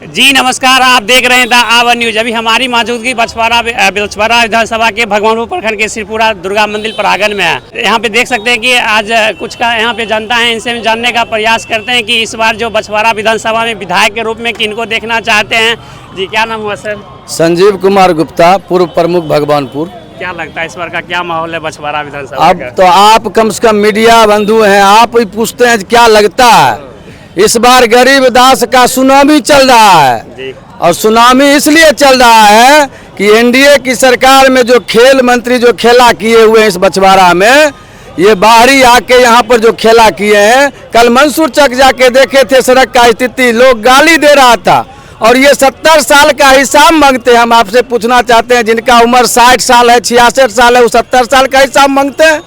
जी नमस्कार, आप देख रहे हैं द आवर न्यूज। अभी हमारी मौजूदगी बछवाड़ा विधानसभा के भगवानपुर प्रखंड के श्रीपुरा दुर्गा मंदिर प्रांगण में है। यहाँ पे देख सकते हैं कि आज कुछ का यहाँ पे जनता है, इनसे जानने का प्रयास करते हैं कि इस बार जो बछवाड़ा विधानसभा में विधायक के रूप में किनको देखना चाहते हैं। जी क्या नाम हुआ सर? संजीव कुमार गुप्ता, पूर्व प्रमुख भगवानपुर। क्या लगता है इस बार का क्या माहौल है बछवाड़ा विधानसभा? अब तो आप कम से कम मीडिया बंधु हैं, आप ही पूछते हैं क्या लगता है। इस बार गरीबदास का सुनामी चल रहा है जी। और सुनामी इसलिए चल रहा है कि एनडीए की सरकार में जो खेल मंत्री जो खेला किए हुए हैं इस बछवाड़ा में, ये बाहरी आके यहाँ पर जो खेला किए हैं, कल मंसूर चक जाके देखे थे सड़क का स्थिति, लोग गाली दे रहा था और ये 70 साल का हिसाब मांगते हैं। हम आपसे पूछना चाहते हैं, जिनका उम्र 60 साल है, 66 साल है, वो 70 साल का हिसाब मांगते हैं।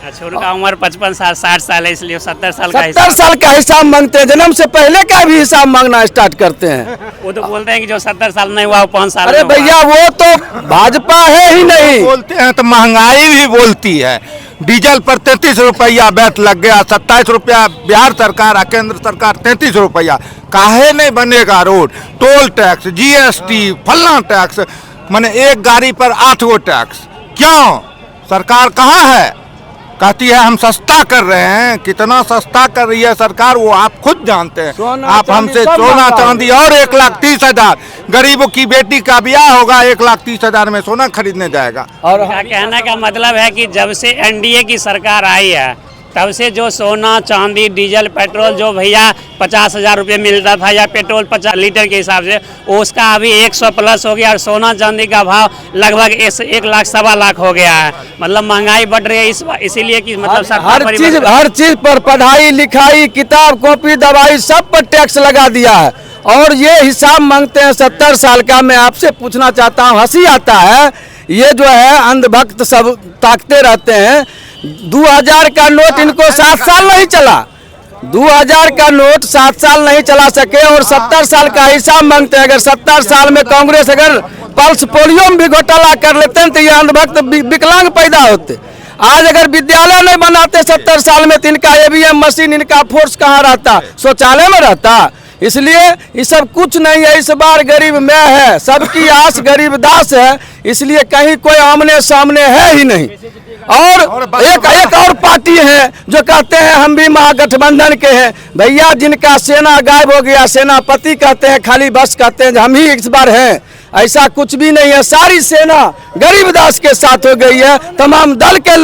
अच्छा, उनका उम्र 55 साल 60 साल है, इसलिए 70 साल का हिसाब मांगते हैं। जन्म से पहले का भी हिसाब मांगना स्टार्ट करते हैं। वो तो बोलते हैं कि जो 70 साल नहीं हुआ वो 5 साल। अरे भैया, वो तो भाजपा है ही नहीं। बोलते हैं तो महंगाई भी बोलती है। डीजल पर 33 रुपया वैट लग गया, 27 रुपया बिहार सरकार और केंद्र सरकार 33 रुपया। काहे नहीं बनेगा रोड? टोल टैक्स, जीएसटी, फलना टैक्स, माने एक गाड़ी पर 8 गो टैक्स। क्यों? सरकार कहाँ है? कहती है हम सस्ता कर रहे हैं। कितना सस्ता कर रही है सरकार वो आप खुद जानते हैं। आप हमसे सोना चांदी और 1,30,000, गरीबों की बेटी का ब्याह होगा 1,30,000 में सोना खरीदने जाएगा। और कहने का मतलब है कि जब से एनडीए की सरकार आई है तब से जो सोना चांदी डीजल पेट्रोल जो भैया 50,000 रुपये मिलता था या पेट्रोल 50 लीटर के हिसाब से, उसका अभी 100 प्लस हो गया और सोना चांदी का भाव लगभग 1 लाख सवा लाख हो गया है। मतलब महंगाई बढ़ रही है इसीलिए कि मतलब हर चीज पर, पढ़ाई लिखाई, किताब कॉपी दवाई सब पर टैक्स लगा दिया है और ये हिसाब मांगते हैं 70 साल का। मैं आपसे पूछना चाहता हूँ, हंसी आता है, ये जो है अंधभक्त सब ताकते रहते हैं। 2000 का नोट इनको 7 साल नहीं चला, 2000 का नोट 7 साल नहीं चला सके और 70 साल का हिसाब मांगते हैं। अगर 70 साल में कांग्रेस अगर पल्स पोलियो में भी घोटाला कर लेते हैं तो ये अंधभक्त विकलांग पैदा होते। आज अगर विद्यालय नहीं बनाते 70 साल में तो इनका ईवीएम मशीन, इनका फोर्स कहाँ रहता? शौचालय में रहता। इसलिए ये सब कुछ नहीं है। इस बार गरीब मैं है, सबकी आस गरीबदास है, इसलिए कहीं कोई आमने सामने है ही नहीं। और एक और पार्टी है जो कहते हैं हम भी महागठबंधन के हैं। भैया, जिनका सेना गायब हो गया, सेनापति कहते हैं, खाली बस कहते हैं हम ही इस बार हैं, ऐसा कुछ भी नहीं है। सारी सेना गरीबदास के साथ हो गई है। तमाम दल के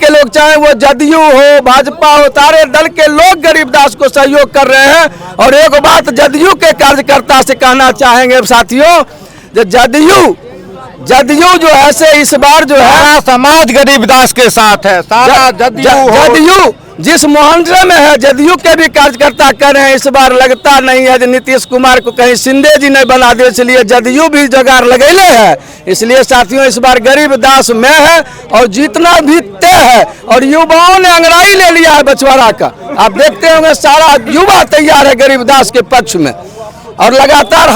लोग, चाहे वो जदयू हो, भाजपा हो, सारे दल के लोग गरीबदास को सहयोग कर रहे हैं। और एक बात जदयू के कार्यकर्ता से कहना चाहेंगे साथियों, जदयू जो है से इस बार जो है समाज गरीबदास के साथ है। सारा जदयू जिस मुहल्ले में है, जदयू के भी कार्यकर्ता कर रहे हैं। इस बार लगता नहीं है कि नीतीश कुमार को कहीं शिंदे जी नहीं बना दे, इसलिए जदयू भी जुगाड़ लगेले है। इसलिए साथियों, इस बार गरीबदास में है और जीतना भी तय है। और युवाओं ने अंगड़ाई ले लिया है बछवाड़ा का। आप देखते होंगे सारा युवा तैयार है गरीबदास के पक्ष में। और लगातार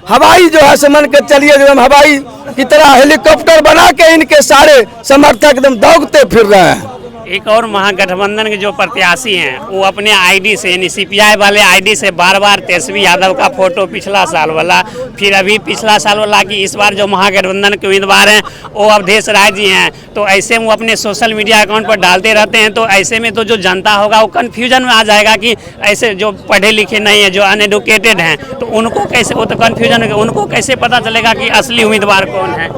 हवाई जो है समझ के चलिए, एकदम हवाई की तरह हेलीकॉप्टर बना के इनके सारे समर्थक एकदम दौड़ते फिर रहे हैं। एक और महागठबंधन के जो प्रत्याशी हैं वो अपने आईडी से, यानी सीपीआई वाले आईडी से बार तेजस्वी यादव का फोटो पिछला साल वाला, फिर अभी पिछला साल वाला, कि इस बार जो महागठबंधन के उम्मीदवार हैं वो अवधेश राय जी हैं। तो ऐसे में वो अपने सोशल मीडिया अकाउंट पर डालते रहते हैं। तो ऐसे में तो जो जनता होगा वो कन्फ्यूजन में आ जाएगा कि ऐसे जो पढ़े लिखे नहीं है, जो अनएडुकेटेड हैं, तो उनको कैसे, वो तो कन्फ्यूजन है, उनको कैसे पता चलेगा कि असली उम्मीदवार कौन है?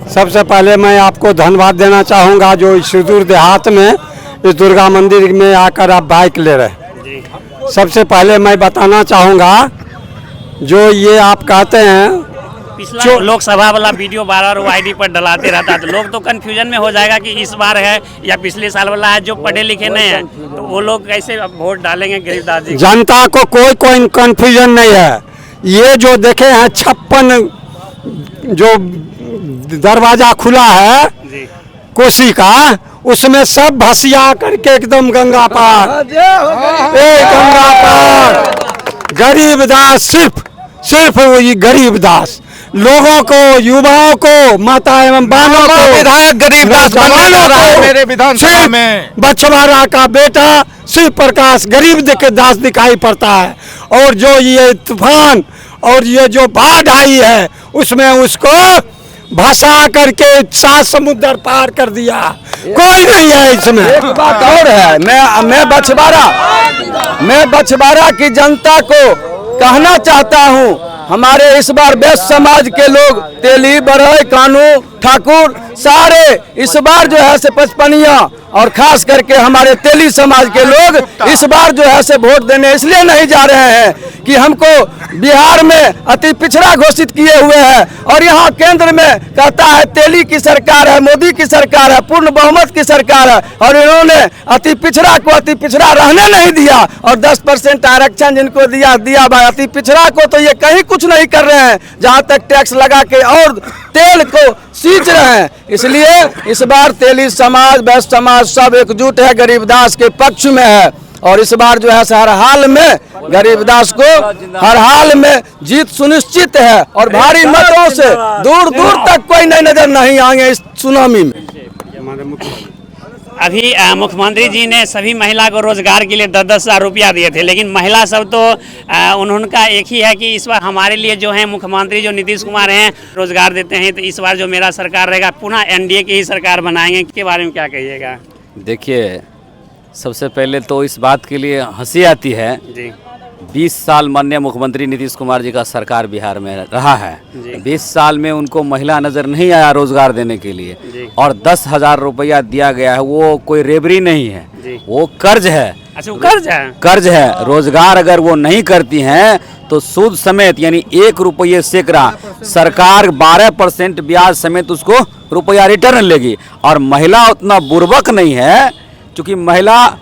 सबसे पहले मैं आपको धन्यवाद देना चाहूँगा जो इस सुदूर देहात में इस दुर्गा मंदिर में आकर आप बाइक ले रहे हैं। सबसे पहले मैं बताना चाहूँगा, जो ये आप कहते हैं पिछला लोकसभा वाला वीडियो बार वो आईडी पर डलाते रहता है, तो लोग तो कंफ्यूजन में हो जाएगा कि इस बार है या पिछले साल वाला है। जो पढ़े लिखे नहीं है तो वो लोग कैसे वोट डालेंगे गरीबदास जी? जनता को कोई कंफ्यूजन नहीं है। ये जो देखे हैं 56 जो दरवाजा खुला है कोसी का, उसमें सब भसिया करके एकदम गंगा पार, गंगा पार। गरीबदास सिर्फ वही गरीबदास लोगों को, युवाओं को, माता एवं बहनों को विधायक गरीबदास बनाना रहा है मेरे विधानसभा में। बछवाड़ा का बेटा शिव प्रकाश गरीब के दास दिखाई पड़ता है। और जो ये तूफान और ये जो बाढ़ आई है उसमें उसको भसा करके 7 समुद्र पार कर दिया, कोई नहीं है इसमें। एक बात और है, मैं बछवाड़ा की जनता को कहना चाहता हूँ, हमारे इस बार बेस्ट समाज के लोग तेली, बरहई, कानू, ठाकुर सारे इस बार जो है से पचपनिया और खास करके हमारे तेली समाज के लोग इस बार जो है से वोट देने इसलिए नहीं जा रहे हैं कि हमको बिहार में अति पिछड़ा घोषित किए हुए हैं और यहाँ केंद्र में कहता है तेली की सरकार है, मोदी की सरकार है, पूर्ण बहुमत की सरकार है और इन्होंने अति पिछड़ा को अति पिछड़ा रहने नहीं दिया और 10% आरक्षण जिनको दिया भाई अति पिछड़ा को तो ये कहीं कुछ नहीं कर रहे हैं, जहाँ तक टैक्स लगा के और तेल को सींच रहे हैं। इसलिए इस बार तेली समाज, वैश्य समाज सब एकजुट है, गरीबदास के पक्ष में है और इस बार जो है हर हाल में गरीबदास को हर हाल में जीत सुनिश्चित है और भारी मतों से दूर दूर तक कोई नहीं नजर नहीं आएंगे इस सुनामी में। अभी मुख्यमंत्री जी ने सभी महिला को रोजगार के लिए 10-10 हज़ार रुपया दिए थे, लेकिन महिला सब तो उनका एक ही है कि इस बार हमारे लिए जो है मुख्यमंत्री जो नीतीश कुमार हैं रोजगार देते हैं, तो इस बार जो मेरा सरकार रहेगा पुनः एनडीए की ही सरकार बनाएंगे, के बारे में क्या कहिएगा? देखिए, सबसे पहले तो इस बात के लिए हंसी आती है जी 20 साल माननीय मुख्यमंत्री नीतीश कुमार जी का सरकार बिहार में रहा है, 20 साल में उनको महिला नज़र नहीं आया रोजगार देने के लिए और 10,000 रुपया दिया गया है, वो कोई रेबरी नहीं है, वो कर्ज है। अच्छा, वो कर्ज है। रोजगार अगर वो नहीं करती हैं तो सूद समेत यानी 1 रुपये सैकड़ा सरकार 12% ब्याज समेत उसको रुपया रिटर्न लेगी। और महिला उतना बुर्बक नहीं है, क्योंकि महिला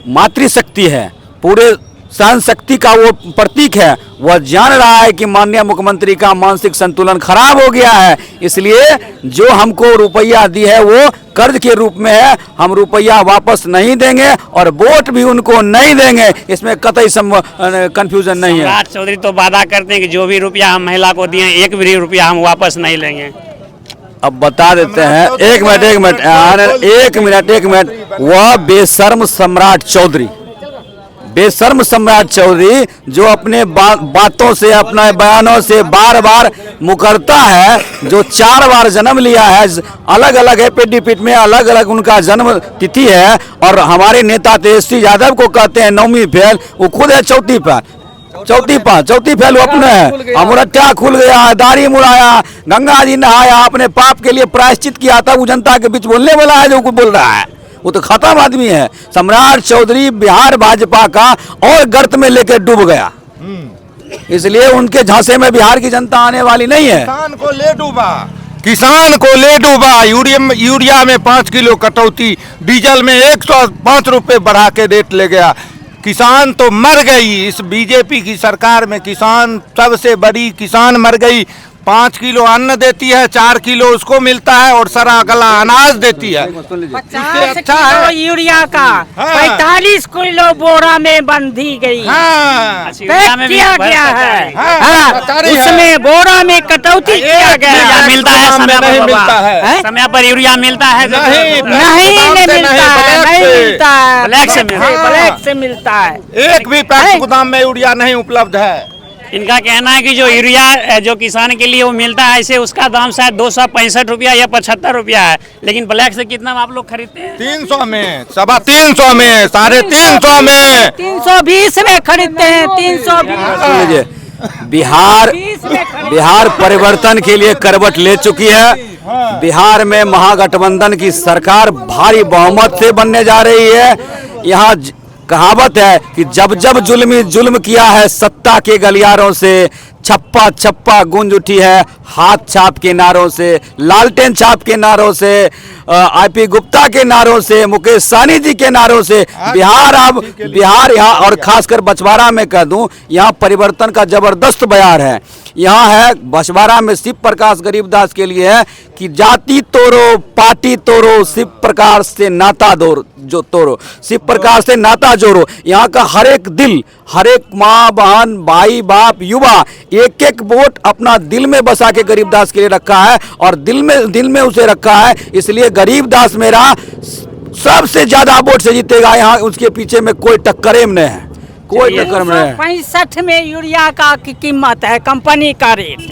मातृशक्ति है, पूरे सहन शक्ति का वो प्रतीक है। वह जान रहा है कि माननीय मुख्यमंत्री का मानसिक संतुलन खराब हो गया है, इसलिए जो हमको रुपया दी है वो कर्ज के रूप में है, हम रुपया वापस नहीं देंगे और वोट भी उनको नहीं देंगे, इसमें कतई कंफ्यूजन नहीं है। सम्राट चौधरी तो वादा करते हैं कि जो भी रुपया हम महिला को दिए 1 भी रुपया हम वापस नहीं लेंगे। अब बता देते हैं, एक मिनट, वह बेशर्म सम्राट चौधरी जो अपने बातों से, अपने बयानों से बार बार मुकरता है, जो 4 बार जन्म लिया है, अलग अलग एफिडेविट में अलग अलग उनका जन्म तिथि है और हमारे नेता तेजस्वी यादव को कहते हैं 9वीं फेल, वो खुद है चौथी फेल वो अपने है। अमरट्टा खुल गया, दाढ़ी मुड़ाया, गंगा जी नहाया, अपने पाप के लिए प्रायश्चित किया, तब वो जनता के बीच बोलने वाला है जो कुछ बोल रहा है, वो तो खत्म आदमी है। सम्राट चौधरी बिहार भाजपा का और गर्त में लेकर डूब गया, इसलिए उनके झांसे में बिहार की जनता आने वाली नहीं है। किसान को ले डूबा, यूरिया में 5 किलो कटौती, डीजल में 105 रुपए बढ़ा के रेट ले गया। किसान तो मर गई, इस बीजेपी की सरकार में किसान सबसे बड़ी किसान मर गई। 5 किलो अन्न देती है, 4 किलो उसको मिलता है और सरा गला अनाज देती है। 50 किलो यूरिया का 45 किलो बोरा में बंधी गई, किया गया है, उसमें बोरा में कटौती किया गया है। मिलता है समय पर, नहीं मिलता है, समय पर यूरिया मिलता है नहीं मिलता है, ब्लैक से मिलता है। एक भी पैक्स गोदाम में यूरिया नहीं उपलब्ध है। इनका कहना है कि जो यूरिया जो किसान के लिए वो मिलता है, ऐसे उसका दाम शायद 265 रुपया या 75 रुपया है, लेकिन ब्लैक से कितना आप लोग खरीदते हैं? 300 में, 350 में, 350 में, 320 में खरीदते हैं, 320। बिहार परिवर्तन के लिए करवट ले चुकी है। बिहार में महागठबंधन की सरकार भारी बहुमत से बनने जा रही है। यहाँ कहावत है कि जब जब जुल्म किया है सत्ता के गलियारों से, छप्पा छप्पा गूंज उठी है हाथ छाप के नारों से, लालटेन छाप के नारों से, आईपी गुप्ता के नारों से, मुकेश सहनी जी के नारों से बिहार यहाँ और खासकर बछवाड़ा में कह दूं, यहाँ परिवर्तन का जबरदस्त बयार है। यहाँ है बछवाड़ा में शिव प्रकाश गरीबदास के लिए है कि जाति तोड़ो, पार्टी तोड़ो, शिव प्रकाश से नाता तोड़ो, शिव प्रकाश से नाता जोड़ो। यहाँ का हर एक दिल, हर एक माँ बहन भाई बाप युवा एक एक वोट अपना दिल में बसा के गरीबदास के लिए रखा है और दिल में उसे रखा है। इसलिए गरीबदास मेरा सबसे ज्यादा वोट से जीतेगा। यहाँ उसके पीछे में कोई टक्करे में नहीं है, कोई टक्कर में नहीं है। 65 में यूरिया का कीमत है, कंपनी का रेट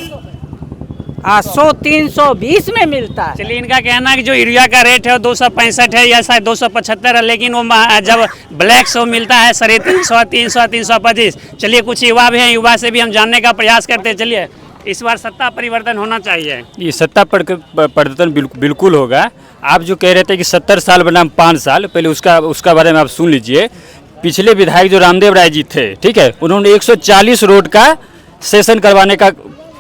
100-320 में मिलता है। चलिए, इनका कहना है कि जो यूरिया का रेट है वो 265 है या शायद 275 है, लेकिन वो जब ब्लैक से मिलता है 350, 300, 325। चलिए, कुछ युवा भी हैं, युवा से भी हम जानने का प्रयास करते हैं। चलिए, इस बार सत्ता परिवर्तन होना चाहिए। ये सत्ता परिवर्तन बिल्कुल होगा। आप जो कह रहे थे कि 70 साल बनाम 5 साल, पहले उसका बारे में आप सुन लीजिए। पिछले विधायक जो रामदेव राय जी थे, ठीक है, उन्होंने 140 रोड का सेशन करवाने का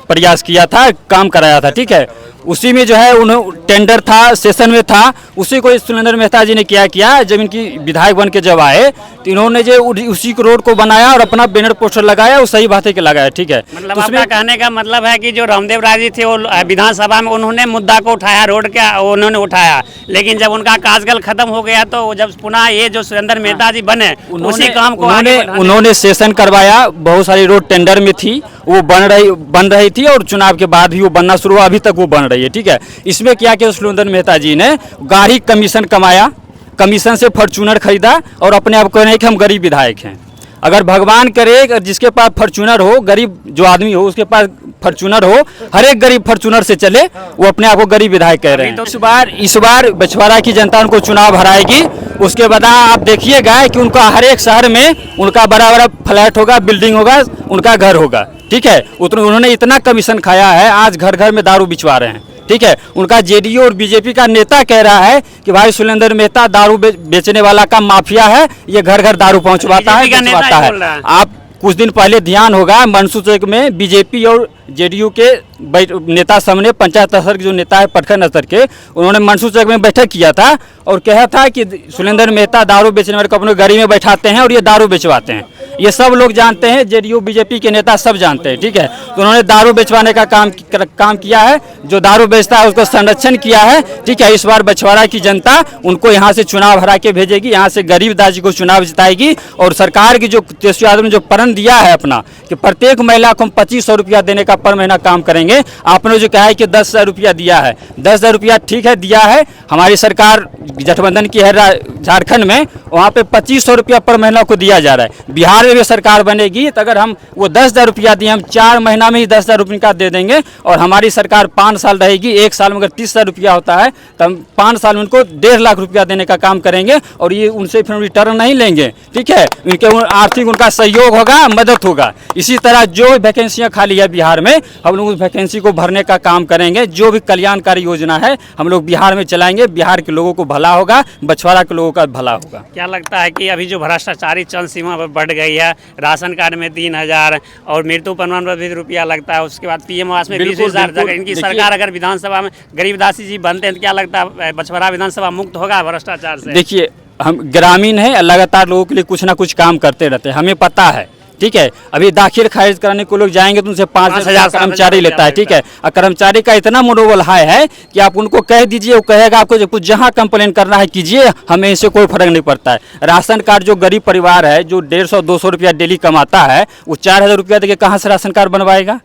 प्रयास किया था, काम कराया था, ठीक है। उसी में जो है उन्होंने टेंडर था, सेशन में था, उसी को सुरेंद्र मेहता जी ने क्या किया, जब इनकी विधायक बन के जब आए तो इन्होंने जो उसी को रोड को बनाया और अपना बैनर पोस्टर लगाया, वो सही बात है कि लगाया, ठीक है। मतलब आपका कहने का मतलब है कि जो रामदेव राय जी थे वो विधानसभा में उन्होंने मुद्दा को उठाया, रोड का उन्होंने उठाया, लेकिन जब उनका कार्यकाल खत्म हो गया तो जब पुनः ये जो सुरेंद्र मेहता जी बने, उसी काम को उन्होंने सेशन करवाया। बहुत सारी रोड टेंडर में थी, वो बन रही थी और चुनाव के बाद भी वो बनना शुरू हुआ, अभी तक वो बन रही है, ठीक है। इसमें क्या किया सुरेंद्र मेहता जी ने, गाड़ी कमीशन कमाया, कमीशन से फॉर्च्यूनर खरीदा और अपने आप कहने कि हम गरीब विधायक हैं। अगर भगवान करे जिसके पास फॉर्च्यूनर हो, गरीब जो आदमी हो उसके पास फॉर्च्यूनर हो, हर एक गरीब फॉर्च्यूनर से चले, वो अपने आप को गरीब विधायक कह रहे हैं। इस बार बछवाड़ा की जनता उनको चुनाव हराएगी। उसके बाद आप देखिएगा कि उनका हर एक शहर में उनका बड़ा बड़ा फ्लैट होगा, बिल्डिंग होगा, उनका घर होगा, ठीक है। उन्होंने इतना कमीशन खाया है, आज घर घर में दारू बिचवा रहे हैं, ठीक है। उनका जेडीयू और बीजेपी का नेता कह रहा है कि भाई सुरेंद्र मेहता दारू बेचने वाला का माफिया है, ये घर घर दारू पहुंचवाता है। आप कुछ दिन पहले ध्यान होगा, मंसूर चौक में बीजेपी और जेडीयू के नेता सामने, पंचायत स्तर के जो नेता है प्रखंड स्तर के, उन्होंने मंसूर चौक में बैठक किया था और कहा था कि सुरेंद्र मेहता दारू बेचने वाले को अपने गाड़ी में बैठाते हैं और ये दारू बेचवाते हैं। ये सब लोग जानते हैं, जेडीयू बीजेपी के नेता सब जानते हैं, ठीक है। तो उन्होंने दारू बेचवाने का काम किया है, जो दारू बेचता है उसको संरक्षण किया है, ठीक है। इस बार बछवाड़ा की जनता उनको यहाँ से चुनाव हरा के भेजेगी, यहाँ से गरीब दास जी को चुनाव जिताएगी। और सरकार की जो तेजस्वी यादव ने जो प्रण दिया है अपना कि प्रत्येक महिला को हम 2500 रुपया देने का पर महीना काम करेंगे। आपने जो कहा है कि 10,000 रुपया दिया है, 10,000 रुपया ठीक है दिया है। हमारी सरकार गठबंधन की है झारखंड में, वहाँ पे 2500 रुपया पर महीना को दिया जा रहा है। बिहार में भी सरकार बनेगी तो अगर हम वो 10,000 रुपया दिए, हम 4 महीना में ही 10,000 रुपये का दे देंगे। और हमारी सरकार 5 साल रहेगी, एक साल में अगर 30,000 रुपया होता है तो हम 5 साल में उनको 1.5 लाख रुपया देने का काम करेंगे और ये उनसे फिर रिटर्न नहीं लेंगे, ठीक है। उनके आर्थिक उनका सहयोग होगा, मदद होगा। इसी तरह जो वैकेंसियाँ खाली है बिहार में, हम लोग उस वैकेंसी को भरने का काम करेंगे। जो भी कल्याणकारी योजना है हम लोग बिहार में चलाएंगे, बिहार के लोगों को भला होगा, बछवाड़ा के लोगों का भला होगा। क्या लगता है कि अभी जो भ्रष्टाचारी चंद सीमा पर बढ़ गई है, राशन कार्ड में 3,000 और मृत्यु प्रमाण पर भी रुपया लगता है, उसके बाद पीएम आवास में 20,000, इनकी सरकार अगर विधानसभा में गरीबदासी जी बनते हैं तो क्या लगता है बछवाड़ा विधानसभा मुक्त होगा भ्रष्टाचार से? देखिए, हम ग्रामीण हैं, लगातार लोगों के लिए कुछ ना कुछ काम करते रहते हैं, हमें पता है, ठीक है। अभी दाखिल खारिज कराने को लोग जाएंगे तो उनसे 5,000 कर्मचारी लेता है, ठीक है। और कर्मचारी का इतना मनोबल हाई है कि आप उनको कह दीजिए, वो कहेगा आपको कुछ जहां कंप्लेन करना है कीजिए, हमें इससे कोई फर्क नहीं पड़ता है। राशन कार्ड जो गरीब परिवार है, जो 150-200 रुपया डेली कमाता है, वो 4,000 रुपया देके कहाँ से राशन कार्ड बनवाएगा,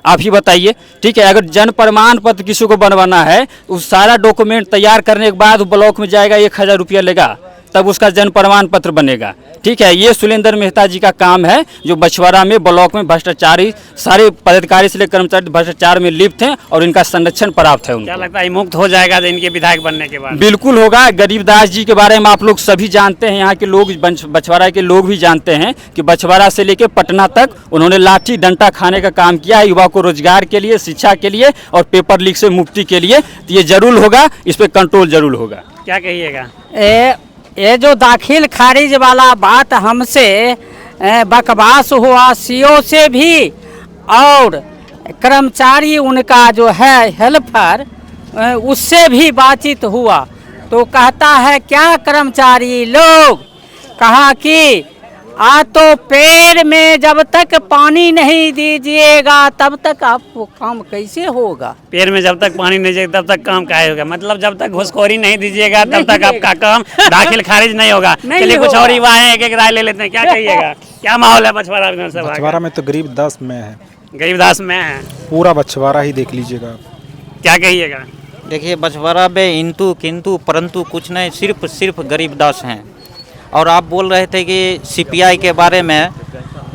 आप ही बताइए, ठीक है। अगर जन प्रमाण पत्र किसी को बनवाना है, उस सारा डॉक्यूमेंट तैयार करने के बाद ब्लॉक में जाएगा, 1,000 रुपया लेगा, तब उसका जन प्रमाण पत्र बनेगा, ठीक है। ये सुरेंद्र मेहता जी का काम है, जो बछवाड़ा में ब्लॉक में भ्रष्टाचारी सारे पदाधिकारी से लेकर कर्मचारी भ्रष्टाचार में लिप्त हैं और इनका संरक्षण प्राप्त है उनको। क्या लगता है मुक्त हो जाएगा इनके विधायक बनने के बाद? बिल्कुल होगा। गरीबदास जी के बारे में आप लोग सभी जानते हैं, यहाँ के लोग, बछवाड़ा के लोग भी जानते हैं कि बछवाड़ा से लेकर पटना तक उन्होंने लाठी डंडा खाने का काम किया है, युवा को रोजगार के लिए, शिक्षा के लिए और पेपर लीक से मुक्ति के लिए। तो ये जरूर होगा, इस पर कंट्रोल जरूर होगा। क्या कहिएगा? ये जो दाखिल खारिज वाला बात हमसे बकवास हुआ, सीओ से भी और कर्मचारी उनका जो है हेल्पर, उससे भी बातचीत हुआ तो कहता है क्या कर्मचारी लोग कहा कि तो पेड़ में जब तक पानी नहीं दीजिएगा तब तक आपको काम कैसे होगा। पेड़ में जब तक पानी नहीं दीजिएगा तब तक काम क्या होगा, मतलब जब तक घुसखोरी नहीं दीजिएगा तब तक आपका काम दाखिल खारिज नहीं होगा। चलिए कुछ और युवा है, एक राय ले लेते हैं, क्या कहिएगा? क्या माहौल है बछवाड़ा विधानसभा? बछवाड़ा में तो गरीबदास में है, गरीबदास में है, पूरा बछवाड़ा ही देख लीजिएगा। क्या कहिएगा? देखिए बछवाड़ा में इंतु किंतु परंतु कुछ नहीं, सिर्फ गरीबदास हैं। और आप बोल रहे थे कि सीपीआई के बारे में,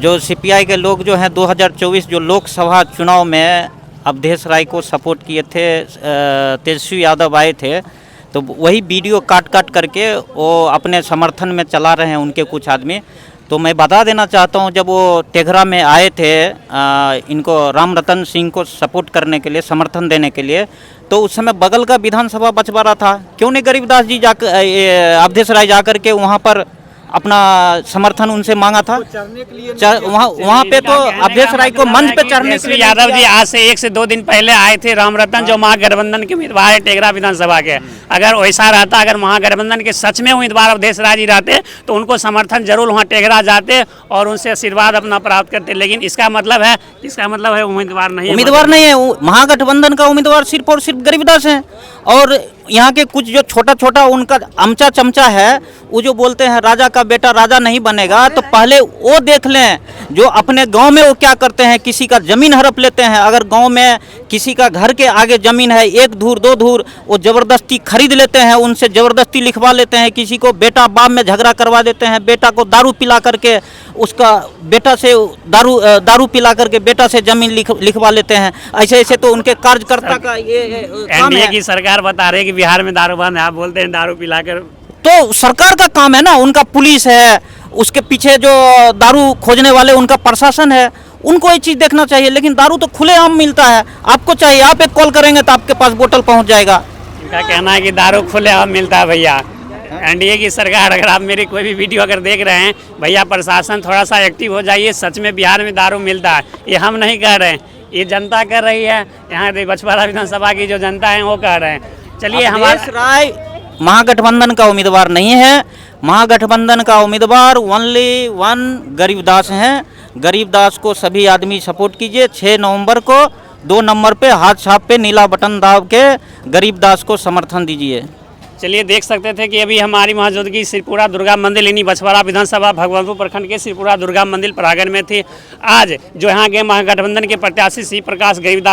जो सीपीआई के लोग जो हैं 2024 जो लोकसभा चुनाव में अवधेश राय को सपोर्ट किए थे, तेजस्वी यादव आए थे, तो वही वीडियो काट करके वो अपने समर्थन में चला रहे हैं उनके कुछ आदमी। तो मैं बता देना चाहता हूं, जब वो टेघरा में आए थे इनको राम रतन सिंह को सपोर्ट करने के लिए, समर्थन देने के लिए, तो उस समय बगल का विधानसभा बछवाड़ा था। क्यों नहीं गरीबदास जी अवधेश राय जाकर के वहाँ पर अपना समर्थन उनसे मांगा था? वहाँ पे तो अवधेश राय को मंच पे चढ़ने के लिए यादव जी आज से 1 से 2 दिन पहले आए थे, रामरतन जो महागठबंधन के उम्मीदवार है टेघरा विधानसभा के। अगर वैसा रहता, अगर महागठबंधन के सच में उम्मीदवार अवधेश राय जी रहते तो उनको समर्थन जरूर वहाँ टेघरा जाते और उनसे आशीर्वाद अपना प्राप्त करते। लेकिन इसका मतलब है उम्मीदवार नहीं है। महागठबंधन का उम्मीदवार सिर्फ और सिर्फ गरीबदास है। और यहाँ के कुछ जो छोटा उनका अमचा चमचा है, वो जो बोलते हैं राजा का बेटा राजा नहीं बनेगा, तो पहले वो देख लें जो अपने गांव में वो क्या करते हैं। किसी का जमीन हड़प लेते हैं, अगर गांव में किसी का घर के आगे जमीन है 1 धूर 2 धूर, वो जबरदस्ती खरीद लेते हैं, उनसे जबरदस्ती लिखवा लेते हैं। किसी को बेटा बाप में झगड़ा करवा देते हैं, बेटा को दारू पिला करके उसका बेटा से दारू पिला करके बेटा से जमीन लिखवा लेते हैं। ऐसे तो उनके कार्यकर्ता का ये एनडीए की सरकार बता रही है कि बिहार में दारू बंद है, आप बोलते हैं दारू पिलाकर। तो सरकार का काम है ना, उनका पुलिस है, उसके पीछे जो दारू खोजने वाले उनका प्रशासन है, उनको ये चीज़ देखना चाहिए। लेकिन दारू तो खुलेआम मिलता है, आपको चाहिए आप एक कॉल करेंगे तो आपके पास बोतल पहुंच जाएगा। इनका कहना है कि दारू खुलेआम मिलता है। भैया एनडीए की सरकार, अगर आप मेरी कोई भी वीडियो अगर देख रहे हैं, भैया प्रशासन थोड़ा सा एक्टिव हो जाइए। सच में बिहार में दारू मिलता है, ये हम नहीं कह रहे हैं, ये जनता कर रही है। यहाँ बछवाड़ा विधानसभा की जो जनता है वो कह रहे हैं। चलिए, अवधेश राय महागठबंधन का उम्मीदवार नहीं है। महागठबंधन का उम्मीदवार ओनली वन गरीबदास हैं। गरीबदास को सभी आदमी सपोर्ट कीजिए। 6 नवंबर को 2 नंबर पे हाथ छाप पे नीला बटन दाब के गरीबदास को समर्थन दीजिए। चलिए, देख सकते थे कि अभी हमारी मौजूदगी श्रीपुरा दुर्गा मंदिर यानी बछवाड़ा विधानसभा भगवानपुर प्रखंड के श्रीपुरा दुर्गा मंदिर प्रांगण में थी। आज जो यहाँ के महागठबंधन के प्रत्याशी श्री प्रकाश गरीबदास